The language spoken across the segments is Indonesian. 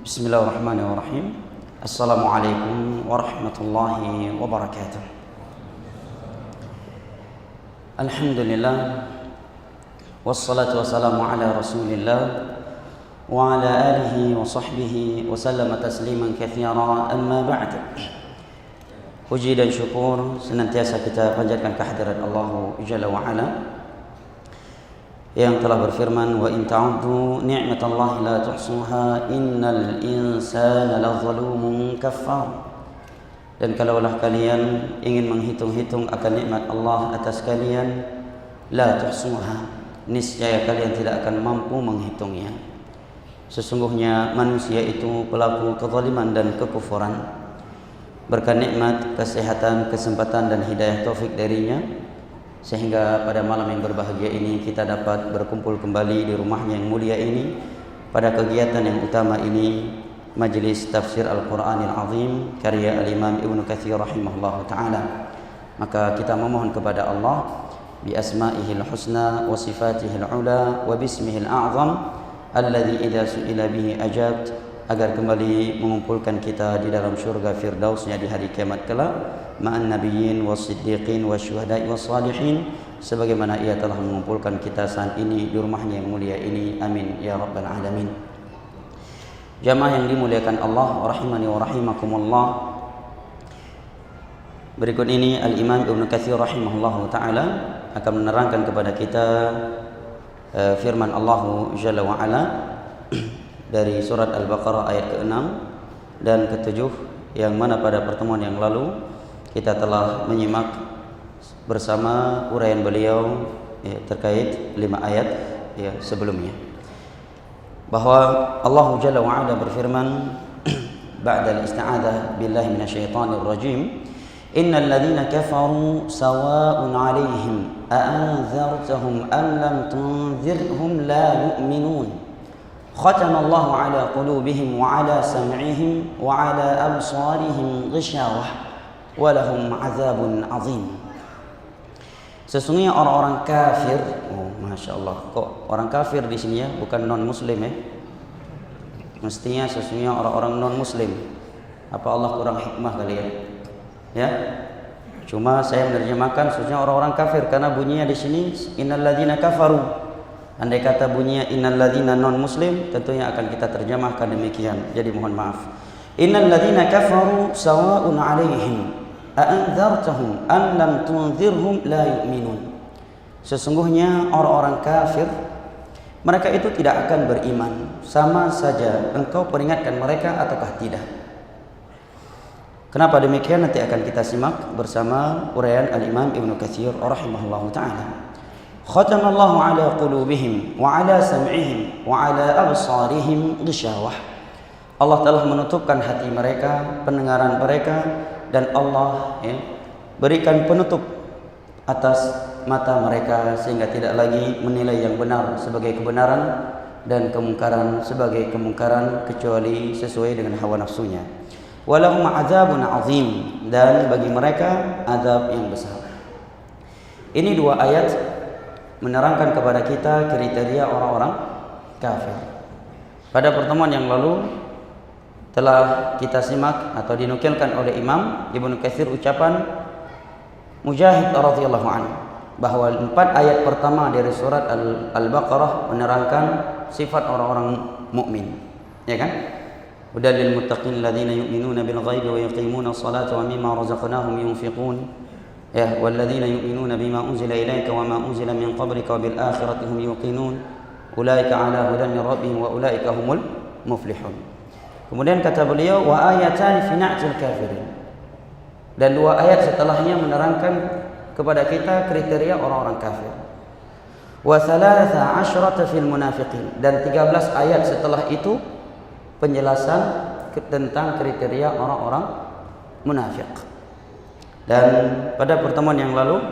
Bismillahirrahmanirrahim. Assalamualaikum warahmatullahi wabarakatuh. Alhamdulillah, wassalatu wassalamu ala rasulillah wa ala alihi wa sahbihi wa sallama tasliman katsira, amma ba'd. Puji dan syukur senantiasa kita panjatkan kehadirat Allah Jalla wa Ala yang telah berfirman, wa in ta'uddu ni'matallahi la tuhsuha innal insana lazalumun kafar. Dan kalaulah kalian ingin menghitung-hitung akan nikmat Allah atas kalian, la tuhsuha, niscaya kalian tidak akan mampu menghitungnya. Sesungguhnya manusia itu pelaku kezaliman dan kekufuran. Berkat nikmat, kesehatan, kesempatan dan hidayah taufik darinya, sehingga pada malam yang berbahagia ini kita dapat berkumpul kembali di rumahnya yang mulia ini pada kegiatan yang utama ini, Majelis Tafsir Al-Quranil Azim karya Al-Imam Ibnu Katsir rahimahullah ta'ala. Maka kita memohon kepada Allah bi asma'ihil husna wa sifatihil ula wa bismihil a'zam alladhi idza su'ila bihi ajabt, agar kembali mengumpulkan kita di dalam syurga firdausnya di hari kiamat kelak ma'an nabiyyin was-siddiqin wasyuhada'i was-salihin, sebagaimana ia telah mengumpulkan kita saat ini di rumahnya yang mulia ini. Amin ya rabbal alamin. Jamaah yang dimuliakan Allah rahimani wa rahimakumullah, berikut ini Al-Imam Ibnu Katsir rahimahullahu taala akan menerangkan kepada kita firman Allah Jalla wa Ala dari surat Al-Baqarah ayat ke-6 dan ke-7, yang mana pada pertemuan yang lalu kita telah menyimak bersama uraian beliau terkait 5 ayat sebelumnya, bahwa Allah Jalla wa Ala berfirman ba'da al-isti'adzah billahi minasyaitonir rajim, innal ladzina kafaru sawa'un 'alaihim a'anzartahum am lam tunzirhum la yu'minun khatamallahu 'ala qulubihim wa 'ala sam'ihim wa 'ala absarihim ghishawah walahum azabun azim. Sesungguhnya orang-orang kafir, masya Allah, kok orang kafir di sini ya, bukan non muslim ya? Mestinya sesungguhnya orang-orang non muslim. Apa Allah kurang hikmah kali ya? Ya, cuma saya menerjemahkan sesungguhnya orang-orang kafir karena bunyinya di sini innal ladzina kafaru. Andai kata bunyinya innal ladzina non muslim, tentunya akan kita terjemahkan demikian. Jadi mohon maaf. Innal ladzina kafaru sawa'un 'alaihim a'anzartahum am lam tunzirhum la yu'minun. Sesungguhnya orang-orang kafir, mereka itu tidak akan beriman, sama saja engkau peringatkan mereka ataukah tidak. Kenapa demikian? Nanti akan kita simak bersama uraian Al-Imam Ibnu Katsir rahimahullahu taala. Khatamallahu 'ala qulubihim wa 'ala sam'ihim wa 'ala absarihim ghishawah. Allah telah menutupkan hati mereka, pendengaran mereka, dan Allah berikan penutup atas mata mereka sehingga tidak lagi menilai yang benar sebagai kebenaran dan kemungkaran sebagai kemungkaran kecuali sesuai dengan hawa nafsunya. Walahum azabun azim, dan bagi mereka azab yang besar. Ini 2 ayat menerangkan kepada kita kriteria orang-orang kafir. Pada pertemuan yang lalu telah kita simak atau dinukilkan oleh Imam Ibnu Katsir ucapan Mujahid radhiyallahu anhu bahwa 4 ayat pertama dari surat Al-Baqarah menerangkan sifat orang-orang mukmin, ya kan? Hudal lil muttaqin alladzina yu'minuna bil ghaibi wa yuqimuna as-salata wa mimma razaqnahum yunfiqun, ya, walladzina yu'minuna bima unzila ilayka wa ma unzila min qablika wa bil akhirati hum yuqinun ulaika ala hudan min rabbihim wa ulaika humul muflihun. Kemudian kata beliau wa ayatan fi na'til kafirin, dan 2 ayat setelahnya menerangkan kepada kita kriteria orang-orang kafir. Wa 13 fil munafiqin, dan 13 ayat setelah itu penjelasan tentang kriteria orang-orang munafik. Dan pada pertemuan yang lalu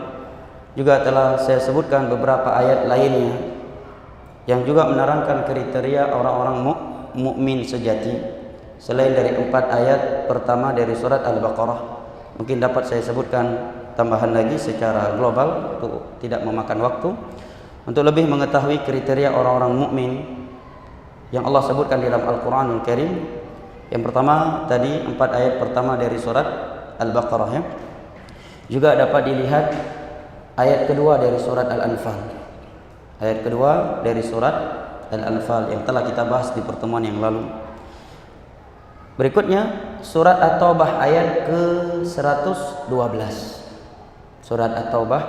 juga telah saya sebutkan beberapa ayat lainnya yang juga menerangkan kriteria orang-orang mukmin sejati. Selain dari 4 ayat pertama dari surat Al-Baqarah, mungkin dapat saya sebutkan tambahan lagi secara global untuk tidak memakan waktu, untuk lebih mengetahui kriteria orang-orang mukmin yang Allah sebutkan di dalam Al-Quranul Karim. Yang pertama tadi 4 ayat pertama dari surat Al-Baqarah ya. Juga dapat dilihat ayat kedua dari surat Al-Anfal. Ayat kedua dari surat Al-Anfal yang telah kita bahas di pertemuan yang lalu. Berikutnya surat At-Taubah ayat ke-112. Surat At-Taubah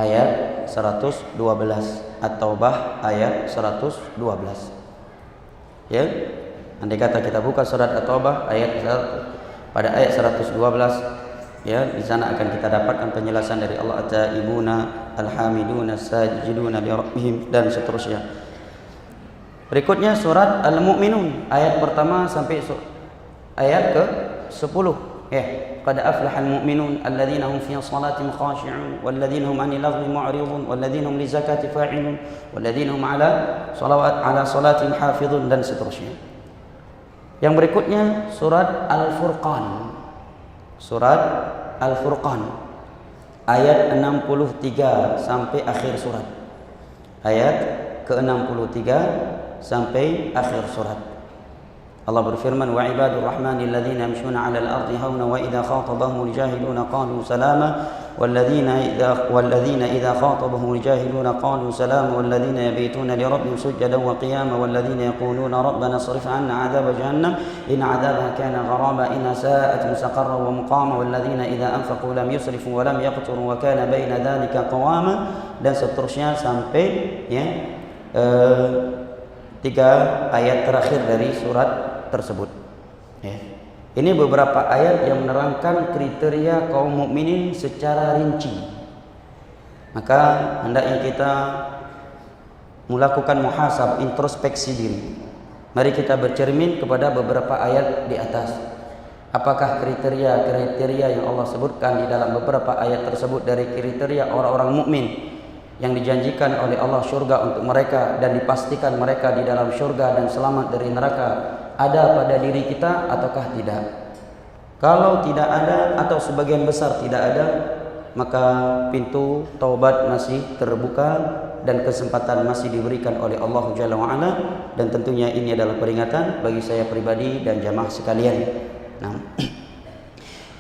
ayat 112. At-Taubah ayat 112. Ya. Andai kata kita buka surat At-Taubah pada ayat 112, ya, di sana akan kita dapatkan penjelasan dari Allah, at-taibuna al-hamiduna sajiduna li rabbihim dan seterusnya. Berikutnya surat Al-Mu'minun ayat pertama sampai ayat ke-10 ya. Qad aflahal mu'minun alladzina hum fi shalatihim khashi'un walladzina hum 'anil laghwi mu'ridun walladzina hum lizakati fa'ilun walladzina hum 'ala salatihim hafizun dan seterusnya. Yang berikutnya surat Al-Furqan. Surat Al-Furqan ayat 63 sampai akhir surat. Ayat ke-63 sampai akhir surat. Allah berfirman, wa ibadur rahmanil ladzina yamshuna 'alal ardi hauna wa idza khatabahumul jahiluna qalu salama walladzina idza khatabahumul jahiluna qalu salama walladzina yabituna li rabbihim sujadan wa qiyama walladzina yaquluna rabbana isrif 'anna 'adzaba jahannam in 'adzabaha kana gharama in sa'at mustaqarra wa muqama walladzina idza anfaqu lam yusrifu wa lam yaqturu wa kana baina dzalika qawama dan seterusnya sampai ya 3 ayat terakhir dari surat tersebut. Ya. Ini beberapa ayat yang menerangkan kriteria kaum mukminin secara rinci. Maka hendaknya kita melakukan muhasab, introspeksi diri. Mari kita bercermin kepada beberapa ayat di atas. Apakah kriteria yang Allah sebutkan di dalam beberapa ayat tersebut dari kriteria orang-orang mukmin yang dijanjikan oleh Allah syurga untuk mereka dan dipastikan mereka di dalam syurga dan selamat dari neraka ada pada diri kita ataukah tidak? Kalau tidak ada atau sebagian besar tidak ada, maka pintu taubat masih terbuka dan kesempatan masih diberikan oleh Allah Jalla wa Ala, dan tentunya ini adalah peringatan bagi saya pribadi dan jamaah sekalian. Nah,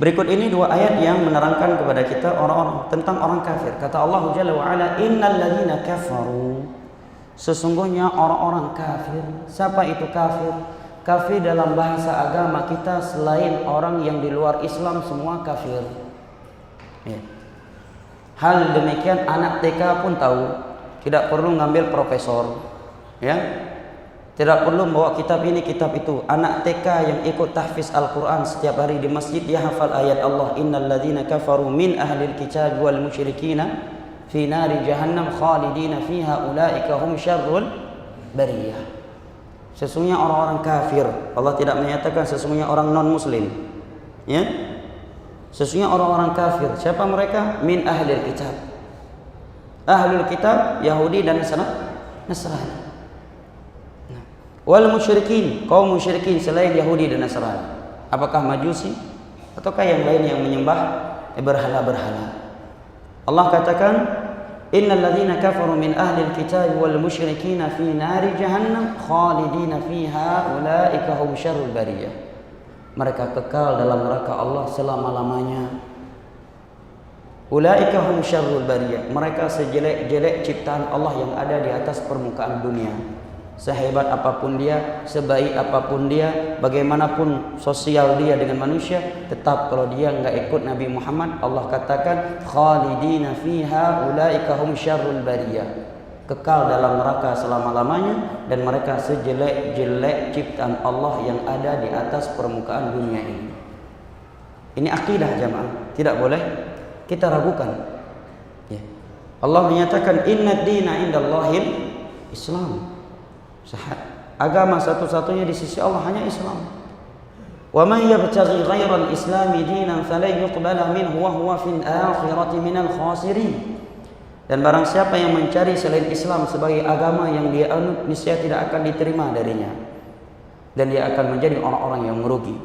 berikut ini 2 ayat yang menerangkan kepada kita orang-orang tentang orang kafir. Kata Allah Jalla wa Ala, innal ladzina kafaru, sesungguhnya orang-orang kafir. Siapa itu kafir? Kafir dalam bahasa agama kita selain orang yang di luar Islam semua kafir. Ya. Hal demikian anak TK pun tahu, tidak perlu ngambil profesor, ya. Tidak perlu membawa kitab ini kitab itu. Anak TK yang ikut tahfiz Al-Quran setiap hari di masjid dia hafal ayat Allah, innal ladzina kafaru min ahlil kitab wal musyrikina fi nari jahannam khalidina fiha ulaika hum syarrul bariyah. Sesungguhnya orang-orang kafir, Allah tidak menyatakan sesungguhnya orang non muslim, ya. Sesungguhnya orang-orang kafir, siapa mereka? Min ahlil kitab. Ahlul kitab Yahudi dan Nasrani. Wal musyrikin, kaum musyrikin selain Yahudi dan Nasrani. Apakah Majusi ataukah yang lain yang menyembah berhala-berhala? Allah katakan, innal ladzina kafaru min ahlil kitab wal musyrikin fi nari jahannam khalidina fiha ulaika hum syarrul bariyah. Mereka kekal dalam neraka Allah selama-lamanya. Ulaika hum syarrul bariyah. Mereka sejelek-jelek ciptaan Allah yang ada di atas permukaan dunia. Sehebat apapun dia, sebaik apapun dia, bagaimanapun sosial dia dengan manusia, tetap kalau dia enggak ikut Nabi Muhammad, Allah katakan khalidina fiha ulaika hum syarrul bariyah. Kekal dalam neraka selama-lamanya dan mereka sejelek-jelek ciptaan Allah yang ada di atas permukaan dunia ini. Ini akidah jamaah, tidak boleh kita ragukan. Ya. Allah menyatakan innad dina indallahil Islam. Agama satu-satunya di sisi Allah hanya Islam. Wa man yabtaghi ghairal islami dinan falan yuqbala minhu wa huwa fil akhirati minal khasirin. Dan barang siapa yang mencari selain Islam sebagai agama yang dia anut, niscaya tidak akan diterima darinya dan dia akan menjadi orang-orang yang merugi.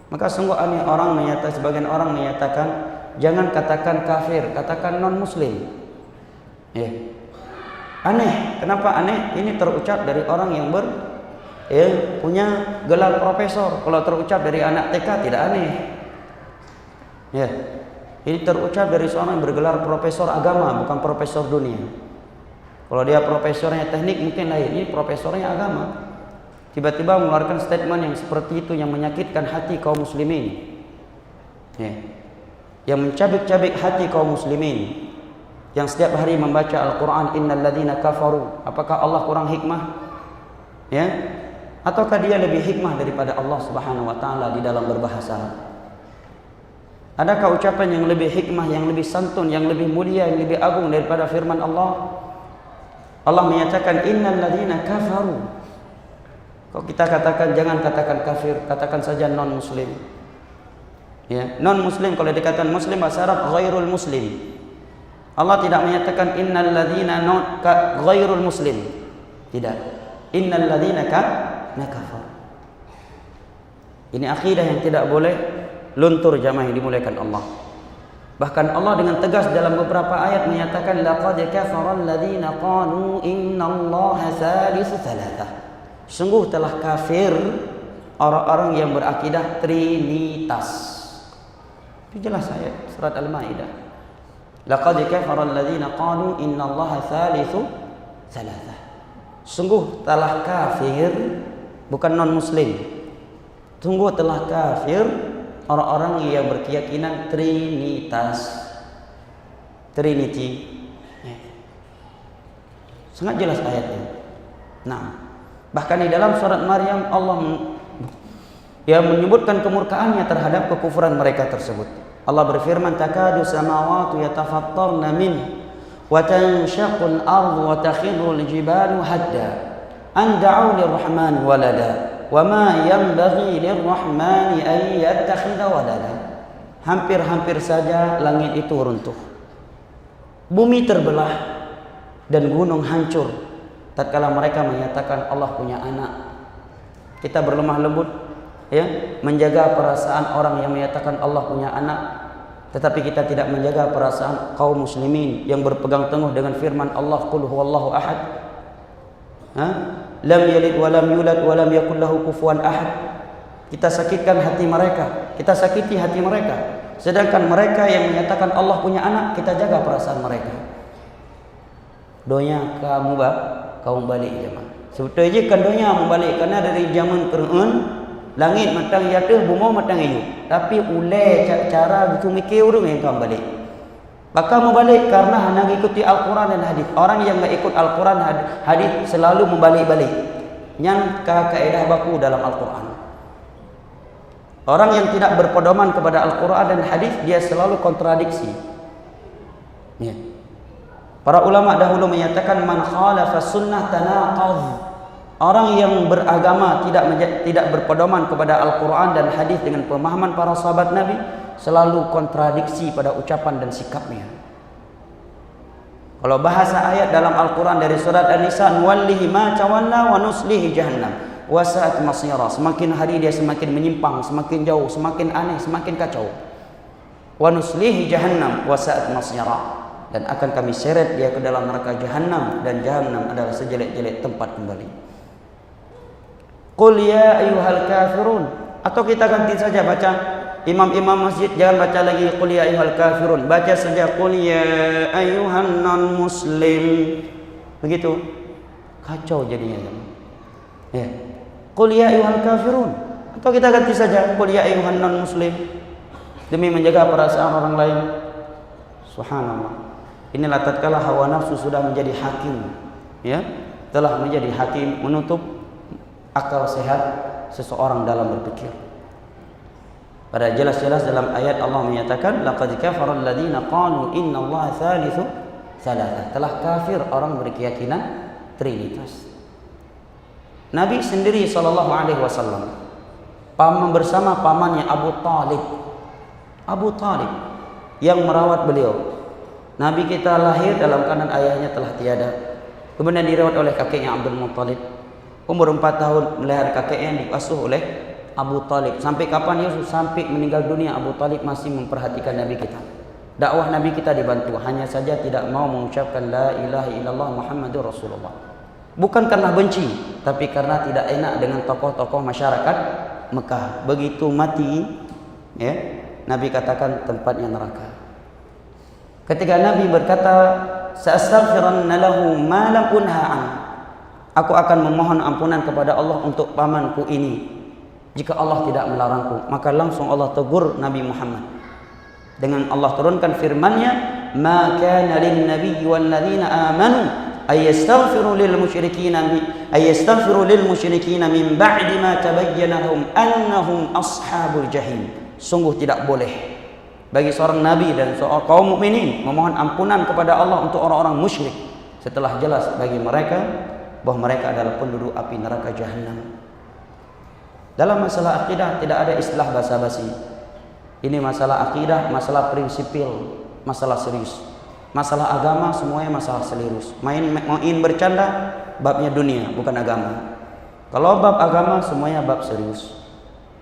Maka sungguh aneh sebagian orang menyatakan jangan katakan kafir, katakan non muslim. Ya. Aneh, kenapa aneh? Ini terucap dari orang yang punya gelar profesor. Kalau terucap dari anak TK tidak aneh. Ya. Ini terucap dari seorang yang bergelar profesor agama, bukan profesor dunia. Kalau dia profesornya teknik mungkin lain, ini profesornya agama. Tiba-tiba mengeluarkan statement yang seperti itu yang menyakitkan hati kaum muslimin. Ya. Yang mencabik-cabik hati kaum muslimin. Yang setiap hari membaca Al-Quran, innal ladzina kafaru. Apakah Allah kurang hikmah? Ya? Ataukah dia lebih hikmah daripada Allah Subhanahu wa taala di dalam berbahasa? Adakah ucapan yang lebih hikmah, yang lebih santun, yang lebih mulia, yang lebih agung daripada firman Allah? Allah menyatakan innal ladzina kafaru. Kalau kita katakan, jangan katakan kafir, katakan saja non muslim. Ya, non muslim. Kalau dikatakan muslim bahasa Arab ghairul muslim. Allah tidak menyatakan innal ladzina ghairul muslim. Tidak. Innal ladzina kafar. Ini akidah yang tidak boleh luntur jamaah yang dimuliakan Allah. Bahkan Allah dengan tegas dalam beberapa ayat menyatakan laqad kafara alladzina qalu innallaha salisu thalathah. Sungguh telah kafir orang-orang yang berakidah trinitas. Itu jelas ayat surat Al-Maidah. Laqad kafara alladzina qalu innallaha salisu thalathah. Sungguh telah kafir, bukan non muslim. Sungguh telah kafir orang-orang yang berkeyakinan trinitas. Trinity. Sangat jelas ayatnya. Nah, bahkan di dalam surat Maryam Allah menyebutkan kemurkaannya terhadap kekufuran mereka tersebut. Allah berfirman, takadu samawati yatafattarna min wa tanshaqqul ardu wa takhirru al-jibalu hadda an da'u lir-rahmani walada wa ma yanbaghi lir-rahmani an yattakhidha walada. Hampir-hampir saja langit itu runtuh, bumi terbelah, dan gunung hancur tatkala mereka menyatakan Allah punya anak. Kita berlemah lembut, ya, menjaga perasaan orang yang menyatakan Allah punya anak, tetapi kita tidak menjaga perasaan kaum muslimin yang berpegang teguh dengan firman Allah, qul huwallahu ahad, lam yalid wa lam yulad wa lam yakul lahu kufuwan ahad. Kita sakitkan hati mereka, kita sakiti hati mereka. Sedangkan mereka yang menyatakan Allah punya anak, kita jaga perasaan mereka. Doanya kaum balik jemaah. Sebetulnya kan doanya membalik, karena dari zaman Fir'aun langit matang jatuh, bumi matang hidup. Tapi ulai cara gitu mikir orang yang kaum balik. Maka membalik karena hanya mengikuti Al-Quran dan hadis. Orang yang tidak ikut Al-Quran hadis selalu membalik-balik. Yang kaedah baku dalam Al-Quran. Orang yang tidak berpedoman kepada Al-Quran dan hadis, dia selalu kontradiksi. Ya. Para ulama dahulu menyatakan man khalafa sunnah tanaqadh. Orang yang beragama tidak berpedoman kepada Al-Quran dan hadis dengan pemahaman para sahabat Nabi, selalu kontradiksi pada ucapan dan sikapnya. Kalau bahasa ayat dalam Al-Quran dari surat An-Nisa, nuwallihi ma tawalla wa nuslihi jahannam wa sa'at masira. Semakin hari dia semakin menyimpang, semakin jauh, semakin aneh, semakin kacau. Wa nuslihi jahannam wa sa'at masira. Dan akan kami seret dia ke dalam neraka jahannam, dan jahannam adalah sejelek-jelek tempat kembali. Qul ya ayyuhal kafirun. Atau kita ganti saja baca, imam-imam masjid jangan baca lagi qul ya ayyuhal kafirun, baca saja qul ya ayyuhan non muslim. Begitu kacau jadinya. Ya. Qul ya ayyuhal kafirun. Atau kita ganti saja qul ya ayyuhan non muslim, demi menjaga perasaan orang lain. Subhanallah. Inilah tatkala hawa nafsu sudah menjadi hakim, ya, telah menjadi hakim, menutup akal sehat seseorang dalam berpikir. Pada jelas-jelas dalam ayat Allah menyatakan laqad kafara alladzina qalu innallaha thalithu thalathah. Telah kafir orang berkeyakinan trinitas. Nabi sendiri sallallahu alaihi wasallam bersama pamannya Abu Talib yang merawat beliau. Nabi kita lahir dalam keadaan ayahnya telah tiada. Kemudian dirawat oleh kakeknya Abdul Muttalib. Umur 4 tahun melahirkan kakeknya, diasuh oleh Abu Talib. Sampai kapan Yusuf? Sampai meninggal dunia Abu Talib masih memperhatikan Nabi kita. Dakwah Nabi kita dibantu, hanya saja tidak mau mengucapkan la ilaha illallah Muhammadur Rasulullah. Bukan karena benci, tapi karena tidak enak dengan tokoh-tokoh masyarakat Mekah. Begitu mati, ya, Nabi katakan tempatnya neraka. Ketika Nabi berkata, "Sa'astaghfiranna lahu ma lam unha an." Aku akan memohon ampunan kepada Allah untuk pamanku ini jika Allah tidak melarangku. Maka langsung Allah tegur Nabi Muhammad dengan Allah turunkan firman-Nya, "Ma kana lin nabiyyi wal ladzina amanu ayastaghfiru lil musyrikina min ba'di ma tabayyana lahum annahum ashabul jahim." Sungguh tidak boleh bagi seorang nabi dan seorang kaum mukminin memohon ampunan kepada Allah untuk orang-orang musyrik setelah jelas bagi mereka bahwa mereka adalah penduduk api neraka jahanam. Dalam masalah akidah tidak ada istilah basa-basi. Ini masalah akidah, masalah prinsipil, masalah serius. Masalah agama semuanya masalah serius. Main bercanda babnya dunia bukan agama. Kalau bab agama semuanya bab serius.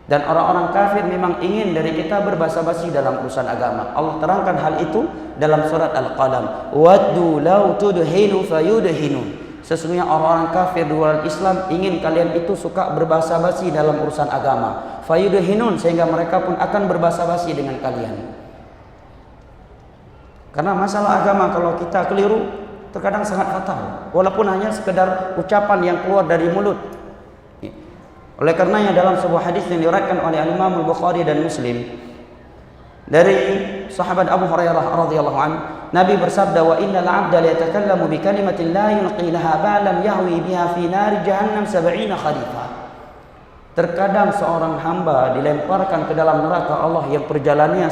Dan orang-orang kafir memang ingin dari kita berbasa-basi dalam urusan agama. Allah terangkan hal itu dalam surat Al-Qalam. Waddu law tudhinu fayudhinun. Sesungguhnya orang-orang kafir di luar Islam ingin kalian itu suka berbasa-basi dalam urusan agama. Fayudhinun, sehingga mereka pun akan berbasa-basi dengan kalian. Karena masalah agama kalau kita keliru terkadang sangat fatal, walaupun hanya sekedar ucapan yang keluar dari mulut. Oleh karenanya dalam sebuah hadis yang diriwayatkan oleh Imam Al-Bukhari dan Muslim dari sahabat Abu Hurairah radhiyallahu anhu, Nabi bersabda, "Wa innal 'abda la yatakallamu bi kalimatin la yulqi laha balan yahwi biha fi nar jahannam 70 khalifah." Terkadang seorang hamba dilemparkan ke dalam neraka Allah yang perjalanannya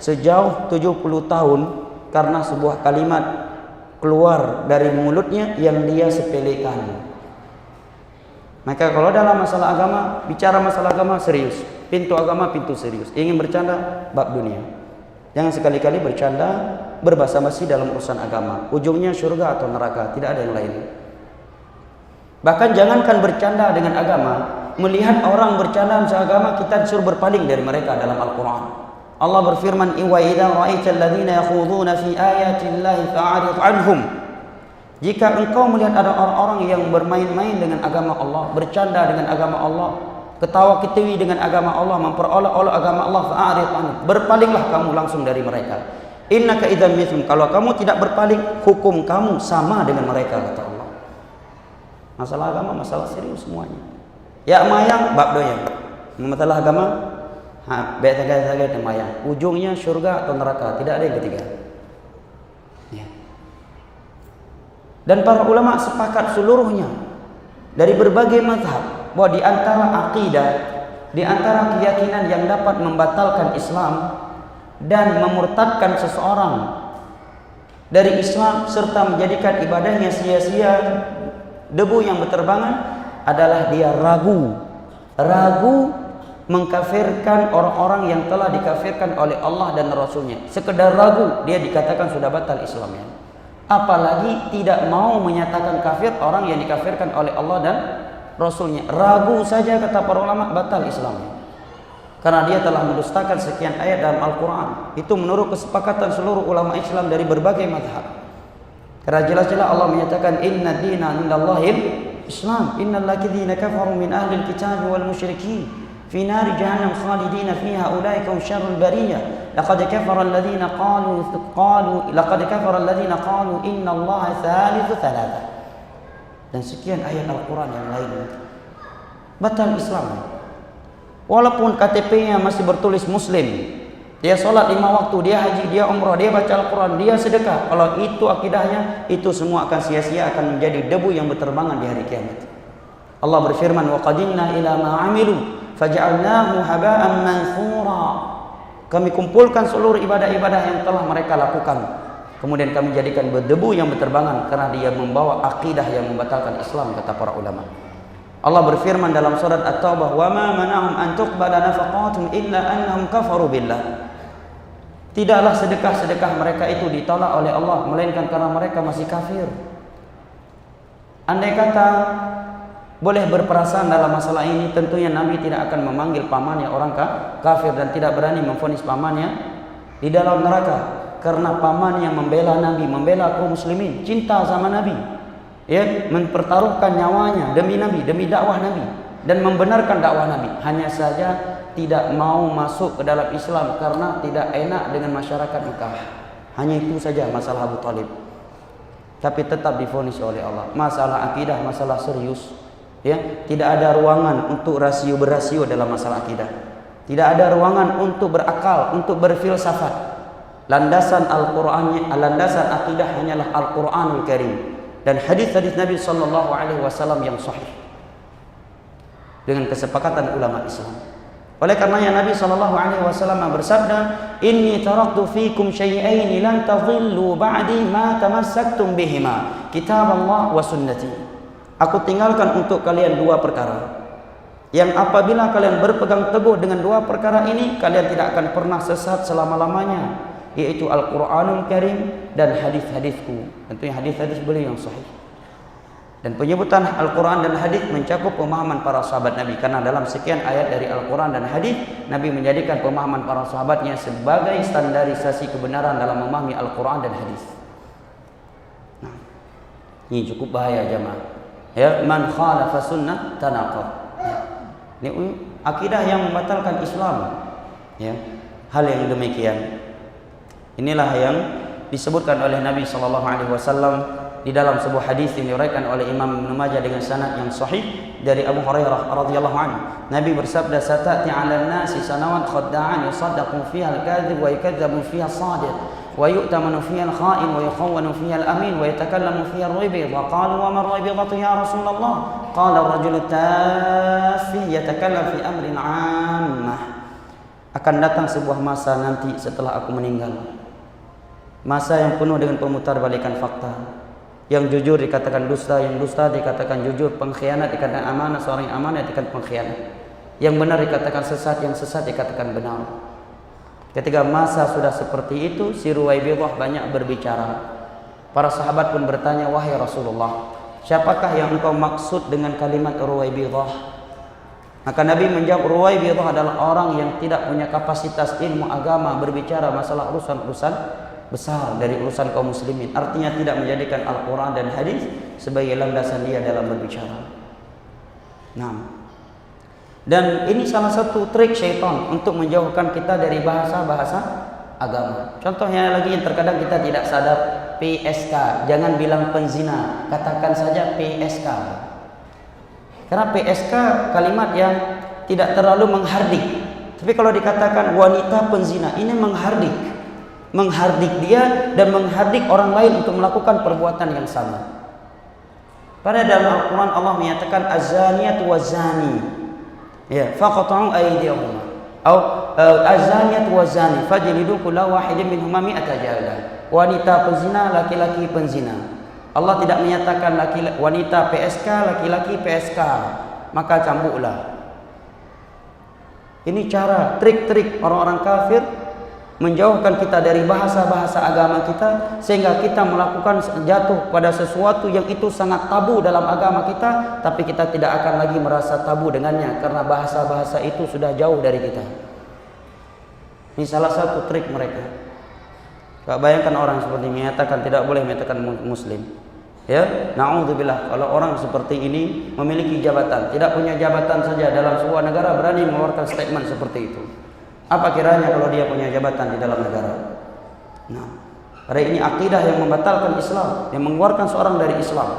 sejauh 70 tahun karena sebuah kalimat keluar dari mulutnya yang dia sepelekan. Maka kalau dalam masalah agama, bicara masalah agama serius, pintu agama pintu serius. Ingin bercanda bab dunia, jangan sekali-kali bercanda berbasa-basi dalam urusan agama. Ujungnya surga atau neraka, tidak ada yang lain. Bahkan jangankan bercanda dengan agama, melihat orang bercanda dengan agama kita disuruh berpaling dari mereka dalam Al-Quran. Allah berfirman, "Wa idza ra'aital ladzina yakhuduna fi ayatillahi fa'rid 'anhum." Jika engkau melihat ada orang-orang yang bermain-main dengan agama Allah, bercanda dengan agama Allah, ketawa ketiwi dengan agama Allah, memperolok-olok agama Allah, fa'rid 'anhum. Berpalinglah kamu langsung dari mereka. Innaka idzam mithlum. Kalau kamu tidak berpaling, hukum kamu sama dengan mereka, kata Allah. Masalah agama masalah serius semuanya. Ya mayang bab doyan. Masalah agama beta-beta mayang. Ujungnya surga atau neraka, tidak ada yang ketiga. Ya. Dan para ulama sepakat seluruhnya dari berbagai mazhab bahwa di antara akidah, di antara keyakinan yang dapat membatalkan Islam dan memurtadkan seseorang dari Islam serta menjadikan ibadahnya sia-sia, debu yang berterbangan, adalah dia ragu mengkafirkan orang-orang yang telah dikafirkan oleh Allah dan Rasulnya. Sekedar ragu dia dikatakan sudah batal Islamnya. Apalagi tidak mau menyatakan kafir orang yang dikafirkan oleh Allah dan Rasulnya. Ragu saja kata para ulama batal Islamnya, karena dia telah mendustakan sekian ayat dalam Al-Quran. Itu menurut kesepakatan seluruh ulama Islam dari berbagai mazhab. Karena jelas-jelas Allah menyatakan inna dina indallahil Islam, innal ladzina kafaru min ahlil kitab wal musyrikin في نار جهنم خالدين فيها أولئك هم شر البرية لقد كفر الذين قالوا إن الله ثالث ثلاثة. Dan sekian ayat Al-Quran yang lain batal Islam. Walaupun KTP-nya masih bertulis Muslim, dia sholat 5 waktu, dia haji, dia umrah, dia baca Al-Quran, dia sedekah, kalau itu akidahnya, itu semua akan sia-sia, akan menjadi debu yang berterbangan di hari kiamat. Allah berfirman, wa qadimna ila ma amilu faja'alnahu haba'an manthura. Kami kumpulkan seluruh ibadah-ibadah yang telah mereka lakukan, kemudian kami jadikan berdebu yang berterbangan karena dia membawa akidah yang membatalkan Islam, kata para ulama. Allah berfirman dalam surat At-Taubah, wa ma mana'hum an tuqbala nafaqatuhum illa annahum kafaru billah. Tidaklah sedekah-sedekah mereka itu ditolak oleh Allah melainkan karena mereka masih kafir. Andai kata boleh berperasaan dalam masalah ini, tentunya Nabi tidak akan memanggil pamannya orang kafir dan tidak berani memvonis pamannya di dalam neraka, karena pamannya membela Nabi, membela kaum muslimin, cinta sama Nabi. ya, mempertaruhkan nyawanya demi Nabi, demi dakwah Nabi, dan membenarkan dakwah Nabi. Hanya saja tidak mau masuk ke dalam Islam karena tidak enak dengan masyarakat Mekah. Hanya itu saja masalah Abu Talib. Tapi tetap divonis oleh Allah. Masalah akidah, masalah serius. Ya, tidak ada ruangan untuk berasio dalam masalah akidah. Tidak ada ruangan untuk berakal, untuk berfilsafat. Landasan Al-Qur'an, landasan akidah hanyalah Al-Qur'anul Karim dan hadis-hadis Nabi sallallahu alaihi wasallam yang sahih dengan kesepakatan ulama Islam. Oleh karenanya Nabi sallallahu alaihi wasallam bersabda, "Inni taraktu fikum syai'ain lan tadhillu ba'di ma tamassaktum bihima, kitab Allah wa sunnati." Aku tinggalkan untuk kalian dua perkara yang apabila kalian berpegang teguh dengan dua perkara ini, kalian tidak akan pernah sesat selama-lamanya, yaitu Al-Qur'anul Karim dan hadis-hadisku. Tentunya hadis-hadis beliau yang sahih. Dan penyebutan Al-Quran dan hadis mencakup pemahaman para sahabat Nabi, karena dalam sekian ayat dari Al-Quran dan hadis, Nabi menjadikan pemahaman para sahabatnya sebagai standarisasi kebenaran dalam memahami Al-Quran dan hadis. Nah, ini cukup bahaya jamaah. Ya, man khalafa sunnah tanaqad. Ya. Ini akidah yang membatalkan Islam. Ya, hal yang demikian. Inilah yang disebutkan oleh Nabi sallallahu alaihi wasallam di dalam sebuah hadis yang diriwayatkan oleh Imam Ibnu Majah dengan sanad yang sahih dari Abu Hurairah radhiyallahu anhu. Nabi bersabda, "Satati 'alan nasi sanawat khadda'an yusaddaqu fiha al-kadhib wa yukadzabu fiha as-sadiq wa yu'tamanu fiha al-kha'in wa yukhawwanu fiha al-amin wa yatakallamu fiha ar-ribid." Wa qalu, "Wa ma ar-ribidatu ya Rasulullah?" Qala ar-rajulu tafi yatakallam fi amrin 'ammah. Akan datang sebuah masa nanti setelah aku meninggal, masa yang penuh dengan pemutarbalikan fakta. Yang jujur dikatakan dusta, yang dusta dikatakan jujur, pengkhianat dikatakan amanah, seorang yang amanah dikatakan pengkhianat, yang benar dikatakan sesat, yang sesat dikatakan benar. Ketika masa sudah seperti itu, si Ruwaibidah banyak berbicara. Para sahabat pun bertanya, "Wahai Rasulullah, siapakah yang engkau maksud dengan kalimat Ruwaibidah?" Maka Nabi menjawab, Ruwaibidah adalah orang yang tidak punya kapasitas ilmu agama berbicara masalah urusan-urusan besar dari urusan kaum muslimin. Artinya tidak menjadikan Al-Quran dan hadis sebagai landasan dia dalam berbicara. Nah, dan ini salah satu trik syaitan untuk menjauhkan kita dari bahasa-bahasa agama. Contohnya lagi yang terkadang kita tidak sadar, PSK. Jangan bilang penzina, katakan saja PSK. Karena PSK kalimat yang tidak terlalu menghardik. Tapi kalau dikatakan wanita penzina, ini menghardik dia dan menghardik orang lain untuk melakukan perbuatan yang sama. Pada dalam Al-Quran Allah menyatakan az-zaniyatu waz-zani, ya, faqata'u aydiyahuma, atau az-zaniyatu waz-zani fajlidu kulla wahidin minhuma mi'ata jaldah. Wanita penzina, laki-laki penzina. Allah tidak menyatakan wanita PSK, laki-laki PSK, maka cambuklah. Ini cara trik-trik orang-orang kafir menjauhkan kita dari bahasa-bahasa agama kita, sehingga kita melakukan jatuh pada sesuatu yang itu sangat tabu dalam agama kita, tapi kita tidak akan lagi merasa tabu dengannya karena bahasa-bahasa itu sudah jauh dari kita. Ini salah satu trik mereka. Kau bayangkan orang seperti ini menyatakan tidak boleh menyatakan muslim. Ya, na'udzubillah, kalau orang seperti ini memiliki jabatan, tidak punya jabatan saja dalam sebuah negara berani mengeluarkan statement seperti itu. Apa kiranya kalau dia punya jabatan di dalam negara? Nah, pada ini akidah yang membatalkan Islam, yang mengeluarkan seorang dari Islam.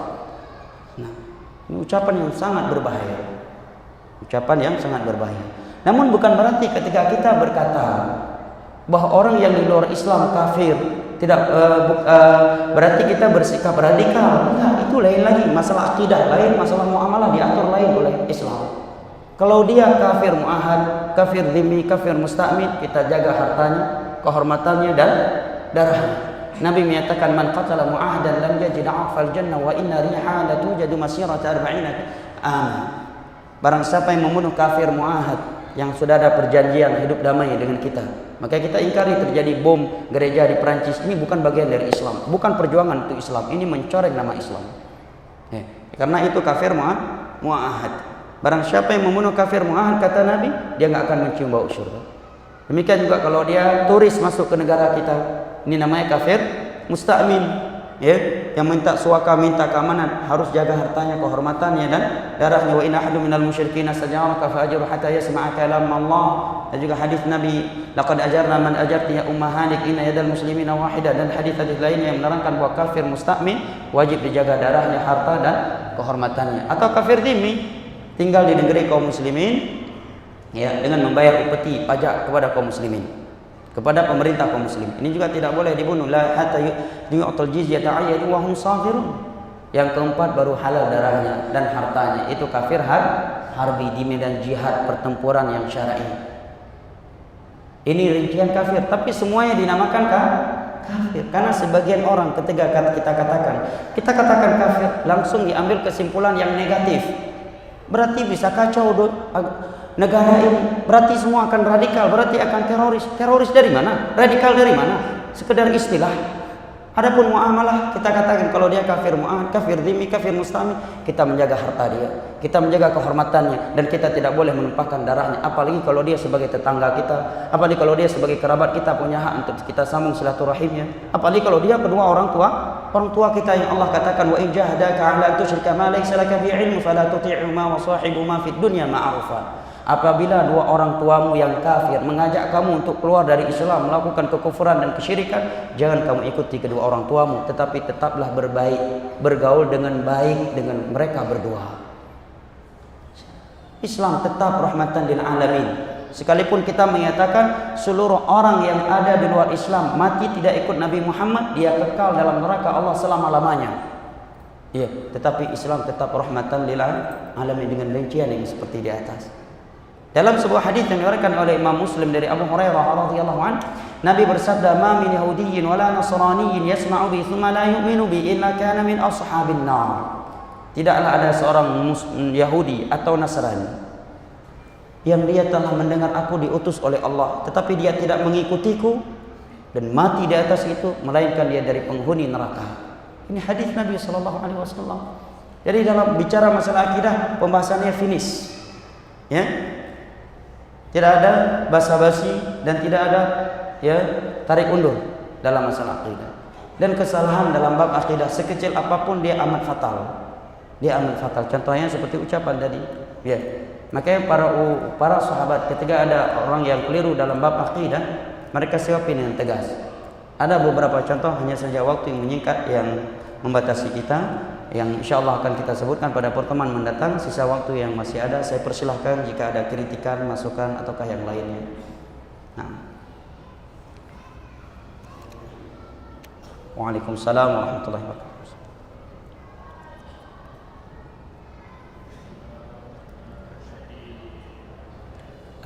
Nah, ini ucapan yang sangat berbahaya. Ucapan yang sangat berbahaya. Namun bukan berarti ketika kita berkata bahwa orang yang di luar Islam kafir, tidak berarti kita bersikap radikal. Enggak, itu lain lagi. Masalah akidah lain, masalah muamalah diatur lain oleh Islam. Kalau dia kafir muahad, kafir dhimmi, kafir musta'min, kita jaga hartanya, kehormatannya dan darahnya. Nabi menyatakan man qatala muahadan lam yajid 'afal jannah wa inna riha la tujadu masirata 40 aman. Barang siapa yang membunuh kafir muahad yang sudah ada perjanjian hidup damai dengan kita, maka kita ingkari terjadi bom gereja di Perancis. Ini bukan bagian dari Islam, bukan perjuangan untuk Islam, ini mencoreng nama Islam. Ya, karena itu kafir muahad. Barang siapa yang membunuh kafir muahad, kata Nabi, dia nggak akan mencium bau surga. Demikian juga kalau dia turis masuk ke negara kita, ini namanya kafir musta'min. ya, yang minta suaka, minta keamanan, harus jaga hartanya, kehormatannya dan darahnya. Wa inna ahadun minal musyrikin istajaraka fa'ajirhu hatta yasma'a kalam Allah. Dan juga hadis Nabi, laqad ajarna man ajarti ya ummahanik inna yadal muslimina wahidah, dan hadis-hadis lainnya yang menerangkan bahwa kafir musta'min wajib dijaga darahnya, harta dan kehormatannya. Atau kafir dhimmi, tinggal di negeri kaum muslimin, ya, dengan membayar upeti pajak kepada kaum muslimin, kepada pemerintah kaum muslim. Ini juga tidak boleh dibunuh. La hatta yu'tal jizyata 'ayyadun wa hum saghirun. Yang keempat baru halal darahnya dan hartanya. Itu kafir harbi di medan jihad, pertempuran yang syar'i. Ini rincian kafir, tapi semuanya dinamakan kafir karena sebagian orang ketika kita katakan kafir, langsung diambil kesimpulan yang negatif. Berarti bisa kacau negara ini, berarti semua akan radikal, berarti akan teroris. Teroris dari mana? Radikal dari mana? Sekedar istilah. Adapun muamalah, kita katakan kalau dia kafir mu'ahad, kafir dhimmi, kafir musta'min, kita menjaga harta dia, kita menjaga kehormatannya, dan kita tidak boleh menumpahkan darahnya. Apalagi kalau dia sebagai tetangga kita, apalagi kalau dia sebagai kerabat kita, punya hak untuk kita sambung silaturahimnya. Apalagi kalau dia kedua orang tua kita yang Allah katakan, wa in jahadaka 'ala an tusyrika ma laysa laka bihi 'ilmun fala tuti'huma wa sahibhuma fid dunya ma'rufa. Apabila dua orang tuamu yang kafir mengajak kamu untuk keluar dari Islam, melakukan kekufuran dan kesyirikan, jangan kamu ikuti kedua orang tuamu, tetapi tetaplah bergaul dengan baik dengan mereka berdua. Islam tetap rahmatan lil alamin. Sekalipun kita menyatakan seluruh orang yang ada di luar Islam mati tidak ikut Nabi Muhammad, dia kekal dalam neraka Allah selama-lamanya. Iya, tetapi Islam tetap rahmatan lil alamin dengan rincian yang seperti di atas. Dalam sebuah hadis yang diriwayatkan oleh Imam Muslim dari Abu Hurairah radhiyallahu anhu, Nabi bersabda, "Ma min yahudiyyin wala nasraniyyin yasma'u bi thumma la yu'minu bi illa kana min ashabin nar." Tidaklah ada seorang Yahudi atau Nasrani yang dia telah mendengar aku diutus oleh Allah, tetapi dia tidak mengikutiku dan mati di atas itu, melainkan dia dari penghuni neraka. Ini hadis Nabi sallallahu alaihi wasallam. Jadi dalam bicara masalah akidah, pembahasannya finish. Ya. Tidak ada basa-basi dan tidak ada tarik undur dalam masalah akidah. Dan kesalahan dalam bab akidah sekecil apapun dia amat fatal. Dia amat fatal. Contohnya seperti ucapan tadi. Ya. Makanya para sahabat ketika ada orang yang keliru dalam bab akidah, mereka siapin dengan tegas. Ada beberapa contoh, hanya saja waktu yang menyingkat yang membatasi kita, yang insyaallah akan kita sebutkan pada pertemuan mendatang. Sisa waktu yang masih ada, saya persilahkan jika ada kritikan, masukan ataukah yang lainnya. Nah. Waalaikumsalam warahmatullahi wabarakatuh.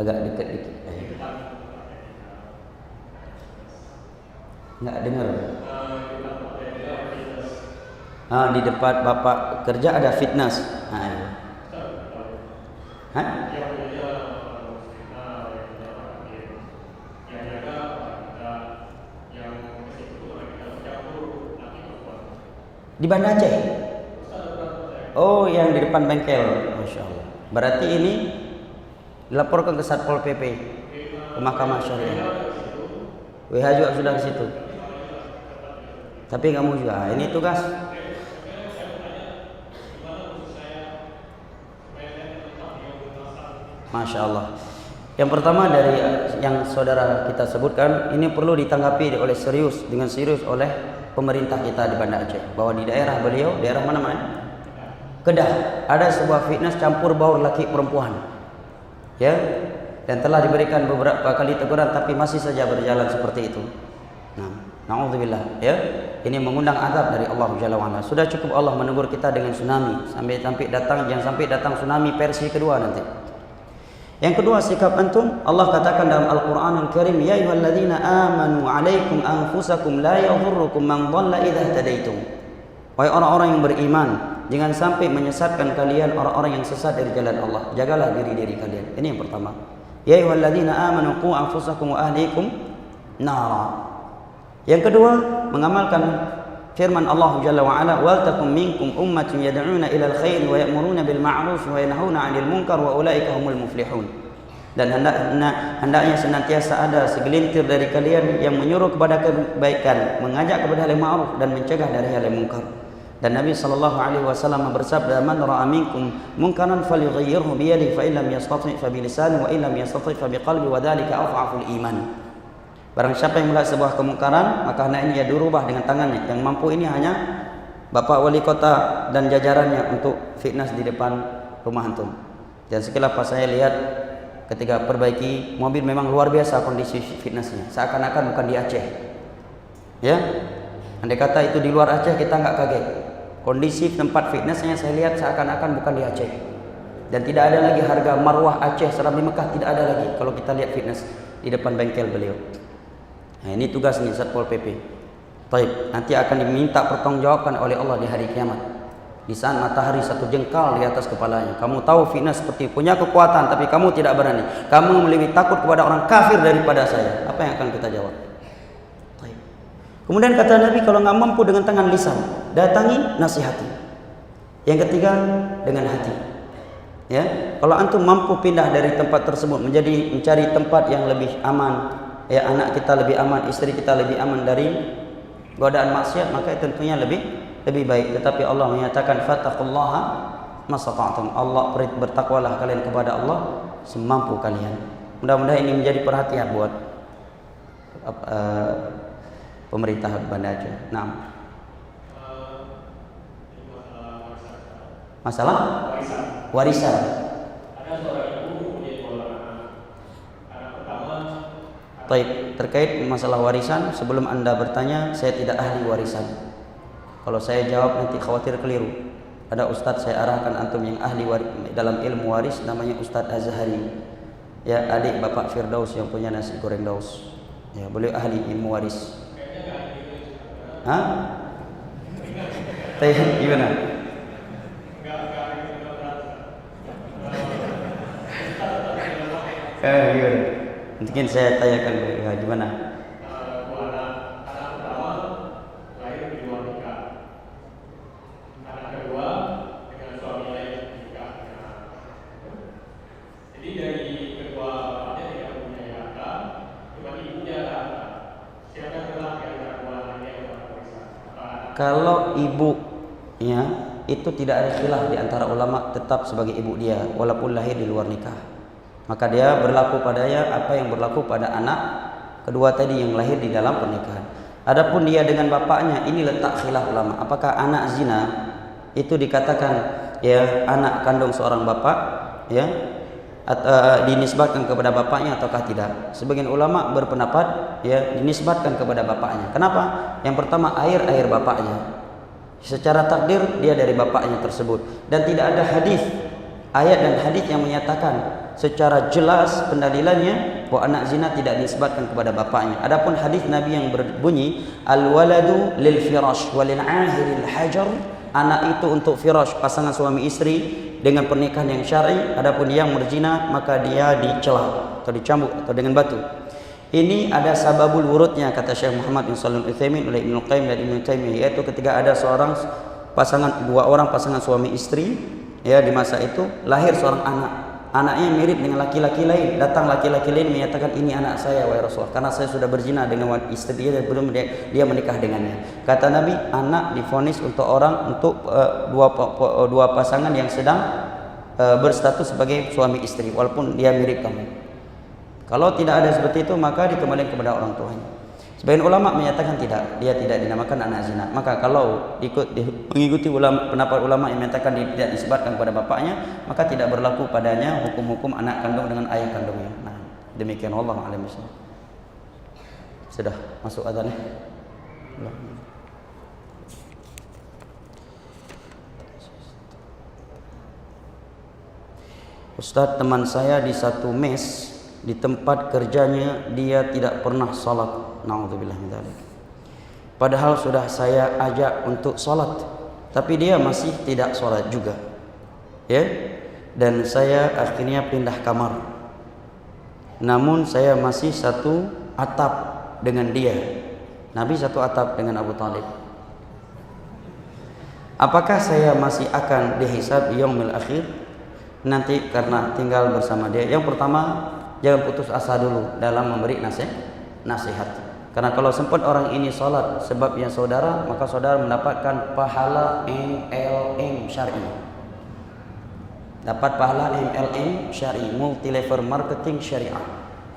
Agak dekat dikit. Nggak dengar. Di depan bapak kerja ada fitness. Di Banda Aceh. Oh, yang di depan bengkel. Masya Allah. Berarti ini dilaporkan ke Satpol PP, ke Mahkamah Syariah. WH juga sudah di situ. Tapi nggak mau juga. Ini tugas. Masya Allah. Yang pertama dari yang saudara kita sebutkan, ini perlu ditanggapi dengan serius oleh pemerintah kita di Banda Aceh, bahwa di daerah beliau, daerah mana? Kedah, ada sebuah fitness campur baur laki perempuan, ya, dan telah diberikan beberapa kali teguran, tapi masih saja berjalan seperti itu. Na'udzubillah, ya. Ini mengundang azab dari Allah Jalla wa Ala. Sudah cukup Allah menegur kita dengan tsunami, jangan sampai datang tsunami versi kedua nanti. Yang kedua, sikap antum, Allah katakan dalam Al-Qur'anul Karim, ya ayyuhalladzina amanu 'alaikum anfusakum la yadhurrukum man dhalla idza tadaitum. Wahai orang-orang yang beriman, jangan sampai menyesatkan kalian orang-orang yang sesat dari jalan Allah. Jagalah diri kalian. Ini yang pertama. Ya ayyuhalladzina amanu qu anfusakum wa ahlikum nara. Yang kedua, mengamalkan firman Allah Jalla wa Ala, wal takum minkum ummatun yad'una ila al-khair wa ya'muruna bil ma'ruf wa yanhauna 'anil munkar wa ulaika humul muflihun. Dan hendaknya senantiasa ada segelintir dari kalian yang menyuruh kepada kebaikan, mengajak kepada hal yang ma'ruf dan mencegah dari hal yang munkar. Dan Nabi sallallahu alaihi wasallam bersabda, "Man ra'a minkum munkaran falyughayyirhu bi yadihi, fa in lam yastati' fa bi lisanihi, wa in lam yastati' fa bi qalbihi, wa dzalika adhaful iman." Barang siapa yang melihat sebuah kemungkaran, maka hendaknya dia dirubah dengan tangannya. Yang mampu ini hanya Bapak Wali Kota dan jajarannya untuk fitness di depan rumah antum. Dan sekilas pas saya lihat ketika perbaiki mobil, memang luar biasa kondisi fitnessnya, seakan-akan bukan di Aceh. Ya, andai kata itu di luar Aceh kita nggak kaget. Kondisi tempat fitnessnya saya lihat seakan-akan bukan di Aceh. Dan tidak ada lagi harga marwah Aceh seram di Mekah, tidak ada lagi kalau kita lihat fitness di depan bengkel beliau. Nah, ini tugas nih Satpol PP. Baik, nanti akan diminta pertanggungjawabkan oleh Allah di hari kiamat. Di saat matahari satu jengkal di atas kepalanya. Kamu tahu fitness seperti punya kekuatan, tapi kamu tidak berani. Kamu lebih takut kepada orang kafir daripada saya. Apa yang akan kita jawab? Baik. Kemudian kata Nabi, kalau nggak mampu dengan tangan lisan, datangi, nasihati. Yang ketiga, dengan hati. Ya, kalau antum mampu pindah dari tempat tersebut menjadi mencari tempat yang lebih aman, ya anak kita lebih aman, istri kita lebih aman dari godaan maksiat, maka tentunya lebih baik. Tetapi Allah menyatakan fattaqullaha mastata'tum. Allah bertakwalah kalian kepada Allah semampu kalian. Mudah-mudahan ini menjadi perhatian buat pemerintah Banda Aceh. Nah, masalah warisan. Ada seorang ibu punya 2 anak. Anak pertama. Baik, terkait masalah warisan, sebelum Anda bertanya, saya tidak ahli warisan. Kalau saya jawab nanti khawatir keliru. Ada ustadz saya arahkan antum yang ahli dalam ilmu waris, namanya Ustadz Azhari. Ya, adik Bapak Firdaus yang punya nasi goreng Daus. Ya, beliau ahli ilmu waris. Hah? Gimana? Gimana? Mungkin saya tanyakan gimana? Kalau ibunya itu tidak ada khilaf di antara ulama, tetap sebagai ibu dia walaupun lahir di luar nikah. Maka dia berlaku padanya apa yang berlaku pada anak kedua tadi yang lahir di dalam pernikahan. Adapun dia dengan bapaknya, ini letak khilaf ulama. Apakah anak zina itu dikatakan ya anak kandung seorang bapak, ya, atau dinisbatkan kepada bapaknya ataukah tidak? Sebagian ulama berpendapat ya dinisbatkan kepada bapaknya. Kenapa? Yang pertama air bapaknya. Secara takdir dia dari bapaknya tersebut, dan tidak ada hadis, ayat dan hadis yang menyatakan secara jelas pendalilannya bahwa anak zina tidak dinisbatkan kepada bapaknya. Adapun hadis Nabi yang berbunyi al-waladu lil firash walil ahiril hajar, anak itu untuk firash, pasangan suami istri dengan pernikahan yang syar'i. Adapun yang berzina maka dia dicela atau dicambuk atau dengan batu. Ini ada sababul wurudnya, kata Syekh Muhammad bin Shalih Al-Utsaimin oleh Ibnu Qayyim dan Ibnu Taimiyah, yaitu ketika ada dua orang pasangan suami istri, ya, di masa itu lahir seorang anak. Anaknya mirip dengan laki-laki lain. Datang laki-laki lain menyatakan, ini anak saya wahai Rasulullah, karena saya sudah berzina dengan istri dia dan belum dia menikah dengannya. Kata Nabi, anak divonis untuk dua pasangan yang sedang berstatus sebagai suami istri walaupun dia mirip kamu. Kalau tidak ada seperti itu maka dikembalikan kepada orang tuanya. Sebagian ulama menyatakan tidak, dia tidak dinamakan anak zina. Maka kalau mengikuti pendapat ulama yang menyatakan tidak disebutkan kepada bapaknya, maka tidak berlaku padanya hukum-hukum anak kandung dengan ayah kandungnya. Nah, demikian wallahu a'lam bishawab. Sudah masuk azan. Ustaz, teman saya di satu mes di tempat kerjanya dia tidak pernah salat. Na'udzubillah min dzalik. Padahal sudah saya ajak untuk salat, tapi dia masih tidak salat juga. Ya. Dan saya akhirnya pindah kamar. Namun saya masih satu atap dengan dia. Nabi satu atap dengan Abu Talib. Apakah saya masih akan dihisab yaumil akhir nanti karena tinggal bersama dia? Yang pertama, jangan putus asa dulu dalam memberi nasihat. Karena kalau sempat orang ini sholat sebabnya saudara, maka saudara mendapatkan pahala MLM syar'i. Dapat pahala MLM syar'i, multi level marketing syariah,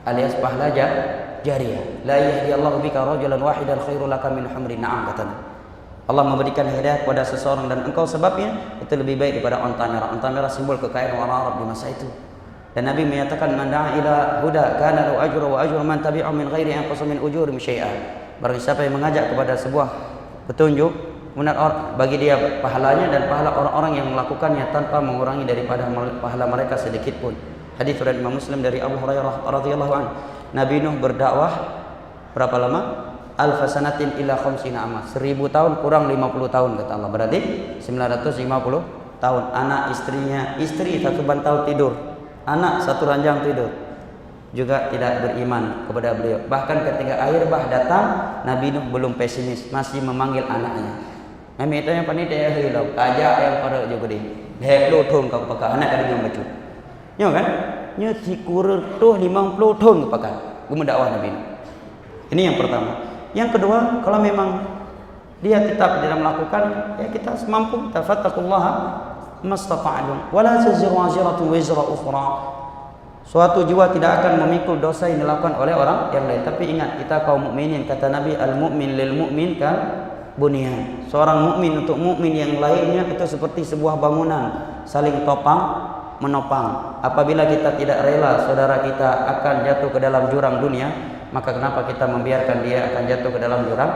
alias pahala jariyah. La yahdiyallahu bika rajulan wahidan khairul laka min humrin na'am, katanya. Allah memberikan hidayah kepada seseorang dan engkau sebabnya itu lebih baik daripada unta merah. Unta merah simbol kekayaan orang Arab di masa itu. Dan Nabi menyatakan man da'a ila huda kana lahu ajru wa ajru man tabi'ahu min ghairi an qasam min ujurihim syai'an. Barang siapa yang mengajak kepada sebuah petunjuk, kemudian bagi dia pahalanya dan pahala orang-orang yang melakukannya tanpa mengurangi daripada pahala mereka sedikit pun. Hadis riwayat Imam Muslim dari Abu Hurairah radhiyallahu anhu. Nabi Nuh berdakwah berapa lama? Alfa sanatin ila khamsina amat. 1000 tahun kurang 50 tahun kata Allah. Berarti 950 tahun. Anak istrinya, istri satu bantal tidur, anak satu ranjang tidur, juga tidak beriman kepada beliau. Bahkan ketika air bah datang, Nabi Nuh belum pesimis, masih memanggil anaknya. Kami itu yang panitia hilau, kajak yang pada juga di heklo thon kau pakai anak kali yang bacu. Nyo kan? Nyo dikurut tuh 50 thon pakai. Gua dakwah Nabi Nuh. Ini yang pertama. Yang kedua, kalau memang dia tetap tidak melakukan, ya kita semampu, tafattaqullaha mastata'tum wala taziru waziratun wizra ukhra. Suatu jiwa tidak akan memikul dosa yang dilakukan oleh orang yang lain. Tapi ingat, kita kaum mukminin, kata Nabi, al-mu'min lil mu'min kan bunyan. Seorang mukmin untuk mukmin yang lainnya itu seperti sebuah bangunan, saling topang menopang. Apabila kita tidak rela saudara kita akan jatuh ke dalam jurang dunia, maka kenapa kita membiarkan dia akan jatuh ke dalam jurang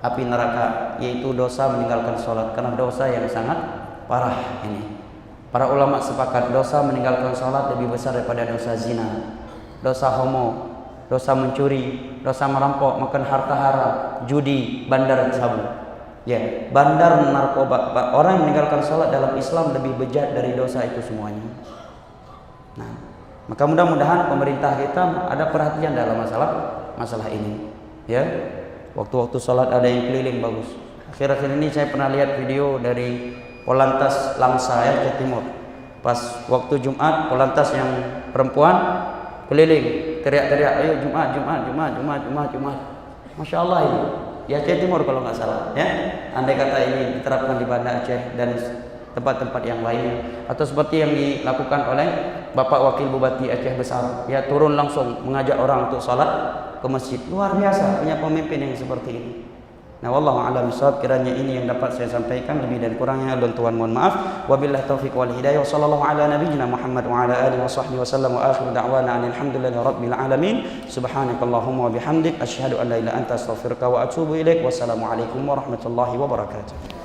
api neraka, yaitu dosa meninggalkan sholat. Karena dosa yang sangat parah ini. Para ulama sepakat dosa meninggalkan sholat lebih besar daripada dosa zina, dosa homo, dosa mencuri, dosa merampok, makan harta haram, judi, bandar sabu. Ya, bandar narkoba. Orang yang meninggalkan sholat dalam Islam lebih bejat dari dosa itu semuanya. Nah, maka mudah-mudahan pemerintah kita ada perhatian dalam masalah ini. Ya, waktu-waktu sholat ada yang keliling bagus. Akhir-akhir ini saya pernah lihat video dari Polantas Langsa ya, Jawa Timur. Pas waktu Jumat, Polantas yang perempuan keliling teriak-teriak, ayo Jumat, Jumat, Jumat, Jumat, Jumat, Jumat. Masya Allah ini. Ya Aceh Timur kalau nggak salah. Ya, andai kata ini diterapkan di Banda Aceh dan tempat-tempat yang lainnya, atau seperti yang dilakukan oleh Bapak Wakil Bupati Aceh Besar, ya turun langsung mengajak orang untuk salat ke masjid. Luar biasa punya pemimpin yang seperti ini. Nah, wallahu a'lam bishawab. Kiranya ini yang dapat saya sampaikan, lebih dan kurangnya dan Tuhan mohon maaf. Wabillahi taufiq wal hidayah. Wassallallahu ala nabiyyina Muhammad wa ala alihi wa sahbihi wasallam wa akhiru da'wana alhamdulillahi rabbil alamin. Subhanakallahumma wa bihamdik asyhadu an la ilaha illa anta astaghfiruka wa atubu ilaik. Wassalamu alaikum warahmatullahi wabarakatuh.